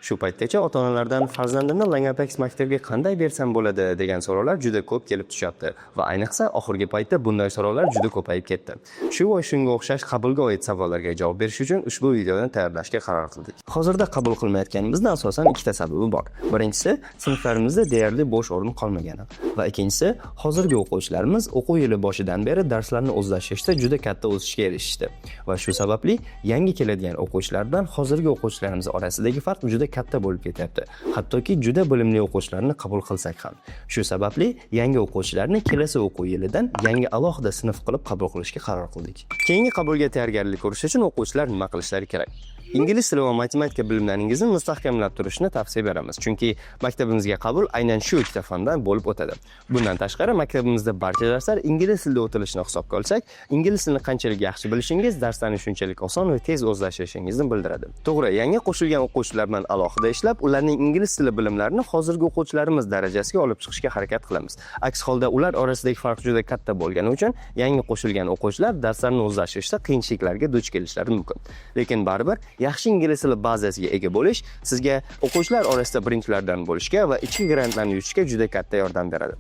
Shu paytgacha ota-onalardan farzandimni Langapax maktabiga qanday bersam bo'ladi degan savollar juda ko'p kelib tushyapti va ayniqsa oxirgi paytda bunday savollar juda ko'payib ketdi. Shu va shunga o'xshash qabulga oid savollarga javob berish uchun ushbu videoni tayyorlashga qaror qildik. Hozirda qabul qilmayotganimizda asosan ikkita sababi bor. Birinchisi, sinflarimizda deyarli bo'sh o'rin qolmagani va ikkinchisi, hozirgi o'quvchilarimiz o'quv yili boshidan beri darslarni o'zlashtirishda juda katta o'sishga erishishdi va shu sababli yangi keladigan o'quvchilardan hozirgi o'quvchilarimiz orasidagi farq juda katta bo'lib ketyapti. Hattoki juda bilimli o'quvchilarni qabul qilsak ham. Shu sababli yangi o'quvchilarni kelasi o'quv yilidan yangi alohida sinf qilib qabul qilishga qaror qildik. Keyingi qabulga tayyorgarlik ko'rish uchun o'quvchilar nima qilishlari kerak? Ingliz tili va matematika bilimlaringizni mustahkamlab turishni tavsiya beramiz, chunki maktabimizga qabul aynan shu ikkita fandan bo'lib o'tadi. Bundan tashqari maktabimizda barcha darslar ingliz tilida o'tilishini hisobga olsak, ingliz tilini qanchalik yaxshi bilishingiz darslarni shunchalik oson va tez o'zlashtirishingizni bildiradi. To'g'ri, yangi qo'shilgan o'quvchilar bilan alohida ishlab, ularning ingliz tili bilimlarini hozirgi o'quvchilarimiz darajasiga olib chiqishga harakat qilamiz. Aks holda ular orasidagi farq juda katta bo'lgani uchun yangi qo'shilgan o'quvchilar darslarni o'zlashtirishda qiyinchiliklarga duch kelishlari mumkin. Lekin baribir yaxshi ingliz tili bazasiga ega bo'lish sizga o'quvchilar orasida birinchilardan bo'lishga va ichki grantlarni yutishga juda katta yordam beradi.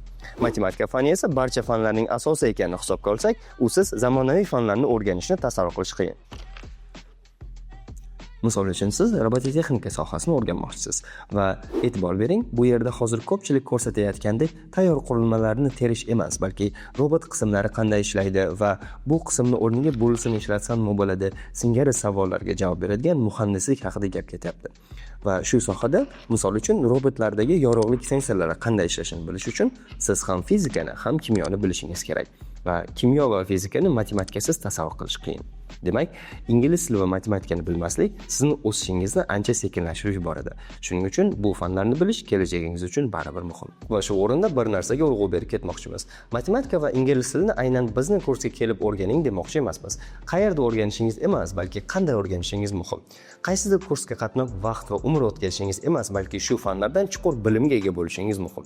Matematika fani esa barcha fanlarning asosi ekanini hisobga olsak, usiz zamonaviy fanlarni o'rganishni tasavvur qilish qiyin. Misol uchun siz robototexnika sohasini o'rganmoqchisiz va e'tibor bering, bu yerda hozir ko'pchilik ko'rsatayotgandek tayyor qurilmalarni terish emas, balki robot qismlari qanday ishlaydi va bu qismni o'rniga bunisini ishlatsam nima bo'ladi singari savollarga javob beradigan muhandislik haqida gap ketyapti. Va shu sohada, misol uchun, robotlardagi yorug'lik sensorlari qanday ishlashini bilish uchun siz ham fizikani, ham kimyoni bilishingiz kerak. Va kimyo va fizikani matematikasiz tasavvur qilish qiyin. Demak, ingliz tili va matematikani bilmaslik sizni o'sishingizni ancha sekinlashtirib yuboradi. Shuning uchun bu fanlarni bilish kelajagingiz uchun baribir muhim. Va shu o'rinda bir narsaga urg'u berib ketmoqchimiz. Matematika va ingliz tilini aynan bizning kursga kelib o'rganing demoqchi emasmiz. Qayerda o'rganishingiz emas, balki qanday o'rganishingiz muhim. Qaysidir kursga qatnab vaqt va umr o'tkazishingiz emas, balki shu fanlardan chuqur bilimga ega bo'lishingiz muhim.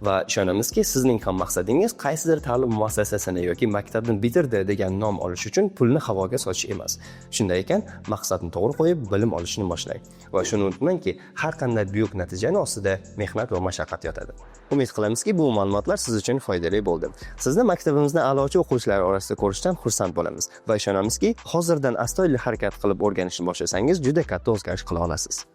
Va ishonamizki, sizning ham maqsadingiz qaysidir ta'lim muassasasini yoki maktabni bitirdi degan nom olish uchun pulni havoga sochish emas. Shunday ekan, maqsadni to'g'ri qo'yib, bilim olishni boshlang. Va shuni unutmangki, har qanday buyuk natijani ostida mehnat va mashaqqat yotadi. Umid qilamizki, bu ma'lumotlar siz uchun foydali bo'ldi. Sizni maktabimizda a'lochi o'quvchilar orasida ko'rishdan xursand bo'lamiz va ishonamizki, hozirdan astoydil harakat qilib o'rganishni boshlasangiz, juda katta o'zgarish qila olasiz.